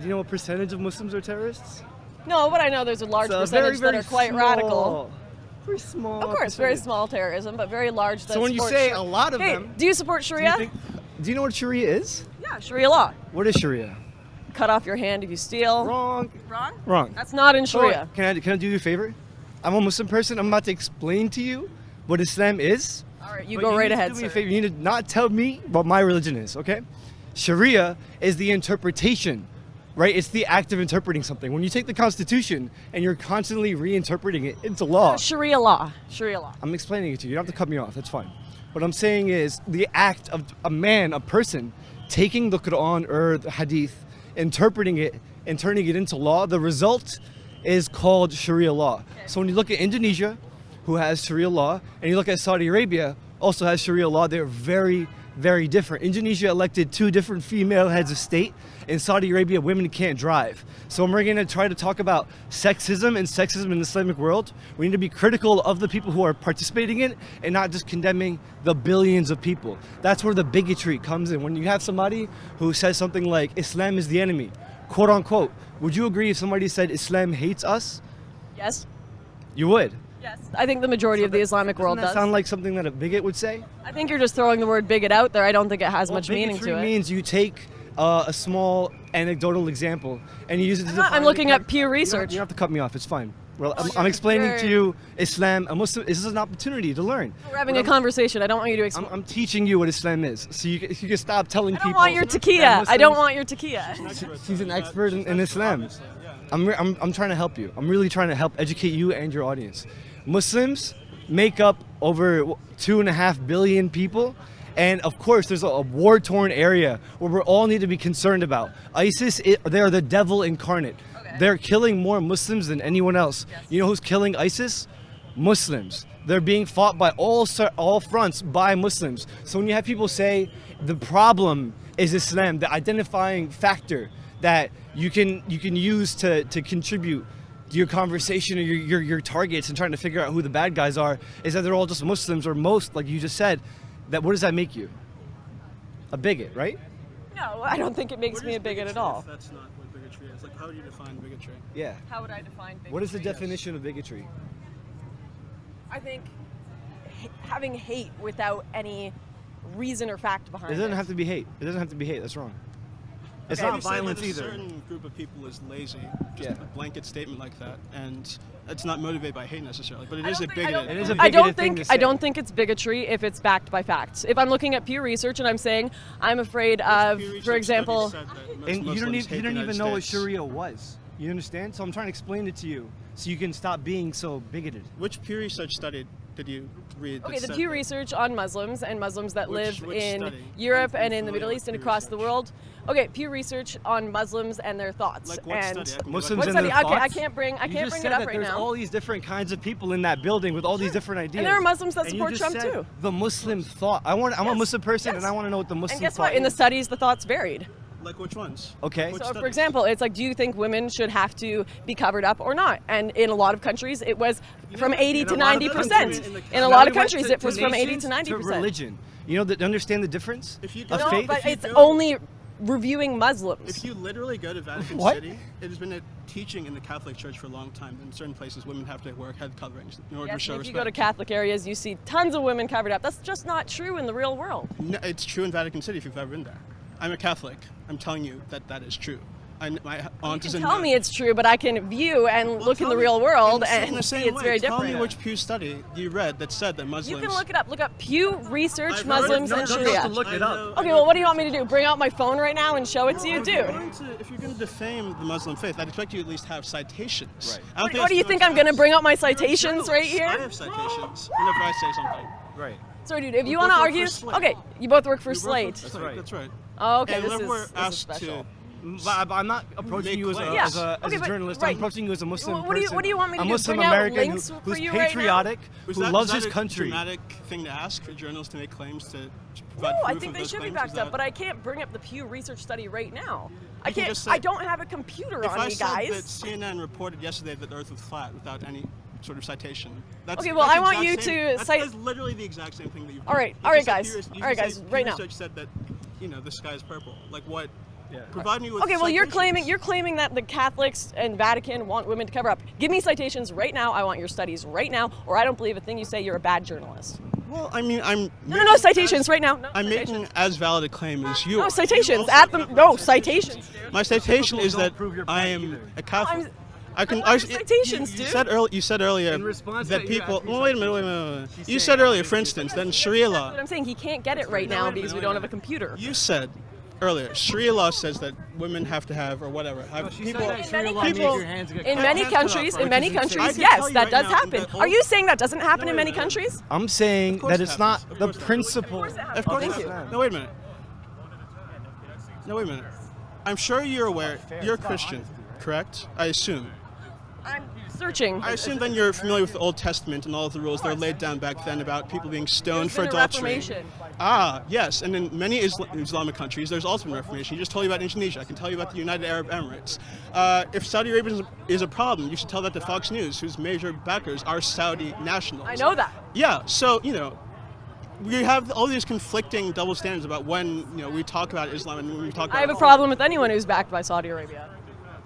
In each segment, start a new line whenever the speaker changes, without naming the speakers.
Do you know what percentage of Muslims are terrorists?
No, but I know there's a large
It's
percentage that are quite
small,
radical.
Very small.
Of course, very
percentage.
small terrorism, but very large. That
So when you
support
say a lot of
hey,
them,
do you support Sharia?
Do you know what Sharia is?
Yeah, Sharia law.
What is Sharia?
Cut off your hand if you steal.
Wrong.
Wrong?
Wrong.
That's not in
Hold on.
Sharia.
Can I do you a favor? I'm a Muslim person. I'm about to explain to you what Islam is.
All right, you
But
go right
need to
ahead,
do me a
sir.
favor. You need to not tell me what my religion is, okay? Sharia is the interpretation, right? It's the act of interpreting something. When you take the Constitution and you're constantly reinterpreting it into law.
Sharia law. Sharia law.
I'm explaining it to you. You don't have to cut me off. That's fine. What I'm saying is the act of a person, taking the Quran or the Hadith, interpreting it and turning it into law, the result is called Sharia law. So when you look at Indonesia, who has Sharia law, and you look at Saudi Arabia, also has Sharia law, they're very, very different. Indonesia elected 2 different female heads of state. In Saudi Arabia, women can't drive. So when we're going to try to talk about sexism in the Islamic world, we need to be critical of the people who are participating in it and not just condemning the billions of people. That's where the bigotry comes in. When you have somebody who says something like, Islam is the enemy, quote unquote, would you agree if somebody said Islam hates us?
Yes.
You would.
Yes. I think the majority of the Islamic world
Doesn't that
does.
sound like something that a bigot would say?
I think you're just throwing the word bigot out there. I don't think it has much meaning to
Bigotry
it.
means you take a small anecdotal example and you use it to define.
I'm looking at Pew
You don't
Research.
have to cut me off. It's fine. Well, I'm
you're-
explaining to
you're-
you Islam. A Muslim. This is an opportunity to learn.
We're having a conversation. I don't want you to explain.
I'm teaching you what Islam is, so you can stop telling
I
people.
don't want your
that
takia. I don't
Muslims-
want your takia.
She's an expert in Islam. I'm trying to help you. I'm really trying to help educate you and your audience. Muslims make up over 2.5 billion people. And of course, there's a war-torn area where we all need to be concerned about. ISIS, they are the devil incarnate.
Okay.
They're killing more Muslims than anyone else.
Yes.
You know who's killing ISIS? Muslims. They're being fought by all fronts by Muslims. So when you have people say the problem is Islam, the identifying factor that you can use to contribute to your conversation or your targets and trying to figure out who the bad guys are, is that they're all just Muslims, or most, like you just said. That what does that make you? A bigot, right?
No, I don't think it makes me a bigot at all.
That's not what bigotry is. Like, how do you define bigotry?
Yeah.
How would I define bigotry?
What is the definition of bigotry?
I think having hate without any reason or fact behind
It
it.
doesn't have to be hate. It doesn't have to be hate. That's wrong. It's
Okay.
not
You say that
violence
a
either.
certain group of people is lazy. Just
Yeah.
a blanket statement like that, and it's not motivated by hate necessarily, but it
I
is a
don't think- I
bigoted.
don't
It is a
I don't
bigoted thing
think
to
I
say.
don't think it's bigotry if it's backed by facts. If I'm looking at Pew Research and I'm saying I'm afraid of,
Pew Research
for example,
study said that most
And you don't
Muslims hate
even
the United
know what
States.
Sharia was. You understand? So I'm trying to explain it to you so you can stop being so bigoted.
Which Pew Research study did you read?
okay,
that
the
said
Pew
that?
Research on Muslims and Muslims that
Which
live in
study?
Europe
I'm
and in the
familiar
Middle East
with
and
Pew
across the
Research.
world. Okay, Pew Research on Muslims and their thoughts.
Like what
and
study? I can
Muslims
What
and
study?
their
Okay, I
thoughts?
can't bring
You
it
just said
up
that
right
there's
now.
all these different kinds of people in that building with all these different ideas.
And there are Muslims that
And you
support
just
Trump
said
too.
The Muslim thought. I'm a
Yes.
Muslim person,
Yes.
and I want to know what the Muslim
And guess
thought
what? In the
is.
studies, the thoughts varied.
Like which ones?
Okay.
Which
So, for
studies?
example, it's like, do you think women should have to be covered up or not? And in a lot of countries, it was from 80 to
in a lot of
90%.
countries-
In a
Now
lot
we
of
went
countries,
to
it was from 80
nations
to 90%.
religion. You know, understand the difference
If you
of
go-
No,
faith?
but
If you
it's
go-
only reviewing Muslims.
If you literally go to Vatican
What?
City, it has been a teaching in the Catholic Church for a long time. In certain places, women have to wear head coverings in order to
Yes,
show
and if you
respect.
go to Catholic areas, you see tons of women covered up. That's just not true in the real world.
No, it's true in Vatican City if you've ever been there. I'm a Catholic. I'm telling you that that is true. My aunt
You
is
can
in
tell me it's true, but I can view and
Well,
look in
tell
the
me-
real world
in
and
the
see
same
it's
way,
very
Tell
different.
me which Pew study you read that said that
You
Muslims.
can look it up. Look up Pew Research
I've
Muslims
heard-
and
no, no,
Sharia.
no, look it up.
Okay, well, what do you want me to do? Bring out my phone right now and show it to you?
If
Do.
you're going to defame the Muslim faith, I'd expect you at least have citations.
Right.
I don't
What do you
that's
think?
too
I'm going to
much
bring out my
to ask. You're a
citations right
journalist.
here?
I have citations whenever I say something.
Right.
Sorry, dude, if
We
you
both
want to
work
argue.
for Slate.
Okay, you both work for
We both
Slate.
work for Slate,
right.
That's right.
Oh, okay,
And
this
whenever we're
is
asked
special.
to
I'm not approaching
Make
you as a,
claims.
Yeah.
as a, as
Okay,
a
but-
journalist.
right.
I'm approaching you as a Muslim
What do you-
person.
what do you want me to
a
do?
Muslim
Bring out
American
links for
who's
you right now?
patriotic,
Was
who
that-
loves
was
his
that
country.
a dramatic thing to ask for journalists to make claims to
No,
provide
I
proof
think
of
they
those
should be
claims?
backed
Is
up,
that-
but I can't bring up the Pew Research study right now. I
You can
can't.
just say-
I don't have a computer
If
on
I
me,
said
guys.
that CNN reported yesterday that the Earth was flat without any sort of citation, that's
Okay, well,
that's
I want
exact
you
same-
to
that's,
cite-
That's literally the exact same thing that you've.
All right,
you
all right,
just said
guys.
Pew Research- you
All right,
just
guys,
said
right
Pew
now.
Research said that, the sky is purple. Like what? Provide me with
Okay, well, you're
citations.
claiming that the Catholics and Vatican want women to cover up. Give me citations right now. I want your studies right now, or I don't believe a thing you say. You're a bad journalist.
Well, I mean, I'm.
No, citations right now. No,
I'm
citations.
making as valid a claim as you.
No
are.
citations
You
at
also
the
have
citations. Dude.
My citation is
Don't
that
prove your
I
point
am
either.
a Catholic.
I want your citations,
you
dude.
said earlier
In response
that
to that, you
people.
asked me
Well, wait a minute.
She's
You
saying
said earlier,
I'm
for instance, then Sharia
That's
law.
what I'm saying. He can't get it right now
wait a
because we
minute,
don't
wait
have
a
a computer.
You said earlier, Sharia law says that women have to have or whatever. Have people.
In many countries,
I can
yes,
tell you
that
right
does
now,
happen.
the
Are you
old-
saying that doesn't happen in
wait a
many
minute.
countries?
I'm saying
course
that
it
it's not
happens. Of
the
course it happens.
principle.
Of course.
Thank you.
No, wait a minute. No, wait a minute. I'm sure you're aware. You're a Christian, correct? I assume.
I'm searching.
I assume then you're familiar with the Old Testament and all of the rules that were laid down back then about people being stoned
There's
for
been a
adultery.
Reformation.
Ah, yes, and in many Islamic countries, there's also been Reformation. You just told you about Indonesia. I can tell you about the United Arab Emirates. If Saudi Arabia is a problem, you should tell that to Fox News, whose major backers are Saudi nationals.
I know that.
Yeah, so, we have all these conflicting double standards about when, we talk about Islam and when we talk about
I have a problem with anyone who's backed by Saudi Arabia.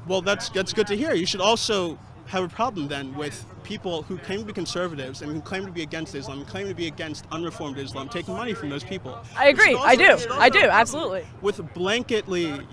Well, that's good to hear. You should also have a problem then with people who claim to be conservatives and who claim to be against Islam and claim to be against unreformed Islam, taking money from those people.
I agree.
You should
I do.
you should also
I do.
have a problem
Absolutely.
With blanketly,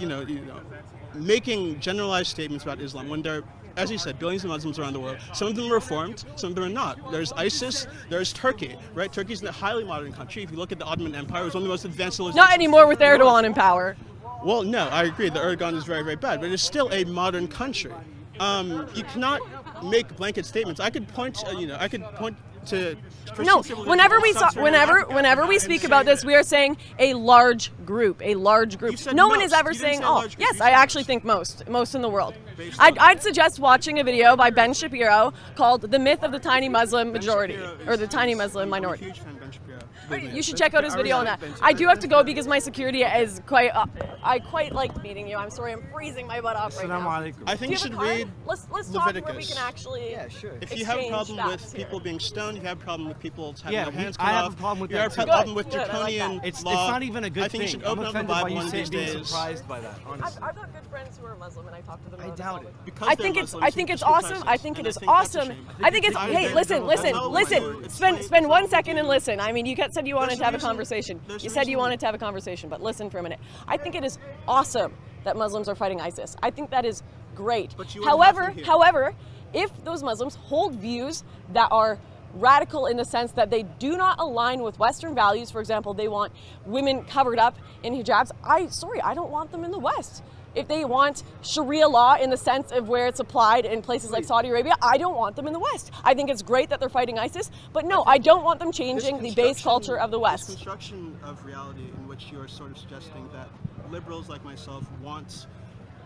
making generalized statements about Islam when there are, as you said, billions of Muslims around the world. Some of them are reformed, some of them are not. There's ISIS, there's Turkey, right? Turkey's a highly modern country. If you look at the Ottoman Empire, it was one of the most advanced civilizations.
Not anymore with Erdogan in power.
Well, no, I agree. The Erdogan is very, very bad, but it's still a modern country. You cannot make blanket statements. I could point to. Christian
No,
civilization
whenever
in
we
Sub-Saharan Africa
whenever we
and
speak
say
about this,
that-
we are saying a large group.
You said
No one
most.
is ever
You didn't
saying
say
all.
large group.
Yes,
You
I
said
actually
most.
think most in the world.
Based on-
I'd suggest watching a video by Ben Shapiro called "The Myth of the Tiny Muslim
Ben
Majority"
Shapiro
or
is-
the Tiny
is-
Muslim
I'm a
Minority.
huge fan of Ben Shapiro.
You should check out his video on that. I do have to go because my security is quite. I quite liked meeting you. I'm sorry, I'm freezing my butt off right now.
I think
Do
you
have
should
a card?
read
Let's talk where we
Leviticus.
can actually.
Yeah, sure.
If you have a
exchange
problem with
facts here.
people being stoned, if you have a problem with people having
Yeah,
their hands
I
cut
have
off,
a problem with
you
that
have a
too.
problem with
Good, I like
draconian
that.
It's
law.
not even a good
I think
thing.
you should
I'm
open up the
offended by
Bible
you
one of these
being
days.
surprised by that. Honestly.
I've got good friends who are Muslim, and I talk to them.
I
about
doubt
this all
it.
the
Because
I
they're
think it's.
Muslims,
I
you
think
should
it's
be
awesome.
racist,
I think it
and
is
I think that's a
awesome.
shame.
I think it's.
I
Hey,
think
listen,
that's
listen,
no
listen.
way to
Spend
explain
1
what
second
we
and
do.
listen. I mean, you said you wanted
There's
to have a
a reason-
conversation.
there's
You
a
said you
reason-
wanted to have a conversation, but listen for a minute. I think it is awesome that Muslims are fighting ISIS. I think that is great.
But you wouldn't have them here.
However, if those Muslims hold views that are radical in the sense that they do not align with Western values, for example, they want women covered up in hijabs, I don't want them in the West. If they want Sharia law in the sense of where it's applied in places like Saudi Arabia, I don't want them in the West. I think it's great that they're fighting ISIS, but no, I don't want them changing the base culture of the
This
West.
construction of reality in which you are sort of suggesting that liberals like myself want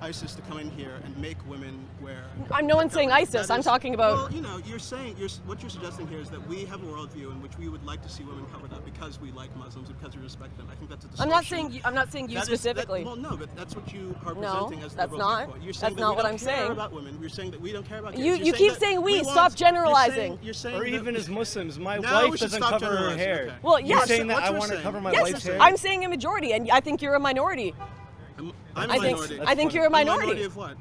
ISIS to come in here and make women wear.
I'm no one's saying ISIS. I'm talking about.
Well, you're saying what you're suggesting here is that we have a worldview in which we would like to see women covered up because we like Muslims and because we respect them. I think that's a distortion.
I'm not saying you
That is-
specifically.
well, no, but that's what you are
No,
presenting as the
that's
liberal
not.
viewpoint. You're
That's
saying that
not
we
what
don't
I'm
care
saying.
about women. You're saying that we don't care about kids.
You
You're
keep
that
saying we.
want-
Stop generalizing.
You're saying
Or
that-
even as Muslims, my
Now we
wife
should
doesn't
stop
cover her
generalizing,
hair.
okay.
Well,
You're
yes.
saying that
What
I
you're
want to
saying.
cover my
Yes,
wife's hair.
I'm saying a majority, and I think you're a minority.
I'm
I
a
think
minority.
I think you're a
A
minority.
minority of what?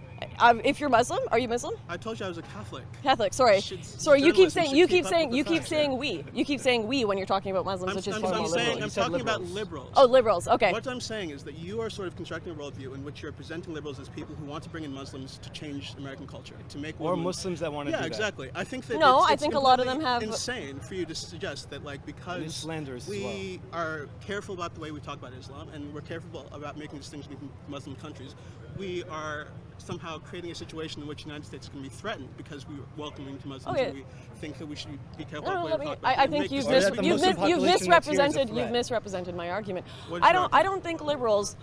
If you're Muslim, are you Muslim?
I told you I was a Catholic.
Catholic. Sorry.
Should-
Sorry. You keep
journalism
saying
should
you
keep
keep
up
saying
with the
you keep
facts.
saying we. You keep saying we when you're talking about Muslims, which is far more
I'm
liberal.
saying, I'm
said
talking about
liberals.
liberals.
Oh, liberals. Okay.
What I'm saying is that you are sort of constructing a worldview in which you're presenting liberals as people who want to bring in Muslims to change American culture, to make
Or
women-
Muslims that want to do
Yeah,
that.
exactly. I think that
No,
it's,
I
it's
think a lot of them
completely
have-
insane for you to suggest that
And it's
because
slanderous as
we are careful about the way we talk about Islam and we're careful about making distinctions between Muslim countries, we are somehow creating a situation in which the United States is going to be threatened because we are welcoming to Muslims
Okay.
and we think that we should be careful
No,
about
let
the way
me.
we talk about
I
it and
think
make
you've
Or that the
distinctions
Muslim
between-
population that's here is a
misrepresented. You've
threat.
misrepresented my argument.
What is your
I
argument?
don't think liberals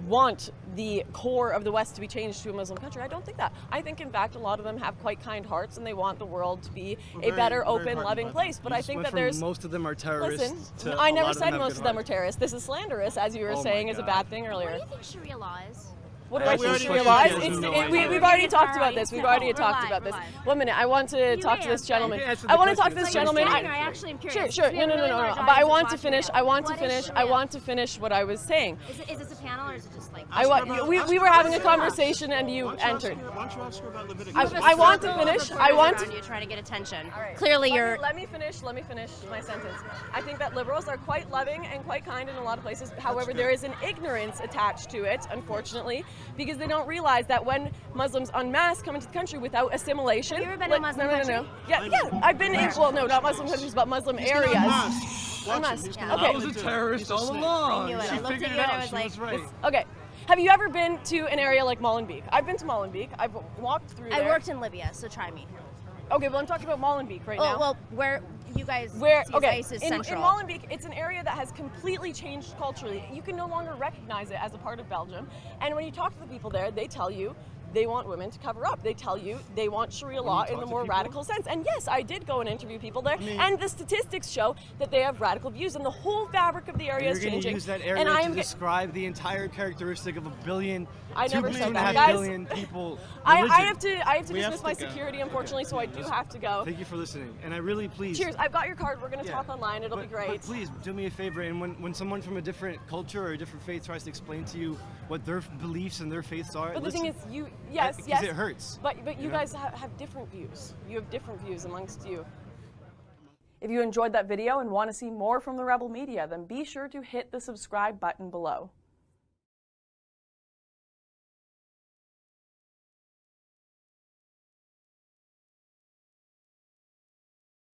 want the core of the West to be changed to a Muslim country. I don't think that. I think, in fact, a lot of them have quite kind hearts and they want the world to be
We're
a
very-
better,
very
open,
heartened
loving
by that.
place. But
You
I
just
think
went
that
from
there's.
most of them are terrorists.
Listen,
to
I
a
never
lot of
said
them have
most
good
of them are
hearts.
terrorists. This is slanderous, as you were
Oh my
saying, is a
God.
bad thing
What
earlier.
do you think Sharia law is?
What do I
we
think
already
Sharia
did.
law is?
He has
It's,
no
it,
idea.
we've already talked about
Alright,
this. We've
no,
already
we're
talked
live,
about
we're
this.
live.
1 minute. I want to
You
talk
may
to this
answer.
gentleman.
You can answer
I
the
want to talk to
question.
this
So you're
gentleman.
saying, I actually am curious.
Sure.
We have
No.
really large
But I
audience
want to
watching
finish.
you.
I want to
What is
finish. I
Sharia?
want to finish what I was saying.
Is this a panel or is it just like?
We were having a conversation and you
Why don't you ask
entered.
her- Why don't you ask her about Leviticus?
I want to finish. I want
around
to.
you trying to get attention.
Alright.
Clearly, you're.
Let me finish my sentence. I think that liberals are quite loving and quite kind in a lot of places. However, there is an ignorance attached to it, unfortunately, because they don't realize that when Muslims en masse come into the country without assimilation.
Have you ever been to a Muslim
no.
country?
Yeah. I've been in, well, no, not Muslim countries, but Muslim areas. En masse.
He's
Okay.
gonna
I
do
was a
it.
terrorist
He's a
all
snake.
along.
I knew it.
She
I looked
figured
at
it
you and I
out.
was
She
like,
was right.
Okay. Have you ever been to an area like Molenbeek? I've been to Molenbeek. I've walked through
I
there.
worked in Libya, so try me.
Okay, well, I'm talking about Molenbeek right now.
Well, where you guys?
Where
use
okay,
ISIS
in
Central.
Molenbeek, it's an area that has completely changed culturally. You can no longer recognize it as a part of Belgium. And when you talk to the people there, they tell you they want women to cover up. They tell you they want Sharia law in
talk
the
to
more
people?
radical sense. And yes, I did go and interview people there, and the statistics show that they have radical views, and the whole fabric of the area
You're
is
going to
changing.
use that area
and I
to
am ge-
describe the entire characteristic of a billion,
I never said that,
2.5
guys.
billion people.
I
religion.
have to
We have
dismiss
to
my
go.
security, unfortunately, so I do have to go.
Thank you for listening, and I really please.
Cheers! I've got your card. We're going to
Yeah.
talk online. It'll
But
be great.
please do me a favor, and when someone from a different culture or a different faith tries to explain to you what their beliefs and their faiths are,
But the
listen,
thing is, yes,
because it hurts.
But you
know?
guys have different views. You have different views amongst you. If you enjoyed that video and want to see more from the Rebel Media, then be sure to hit the subscribe button below.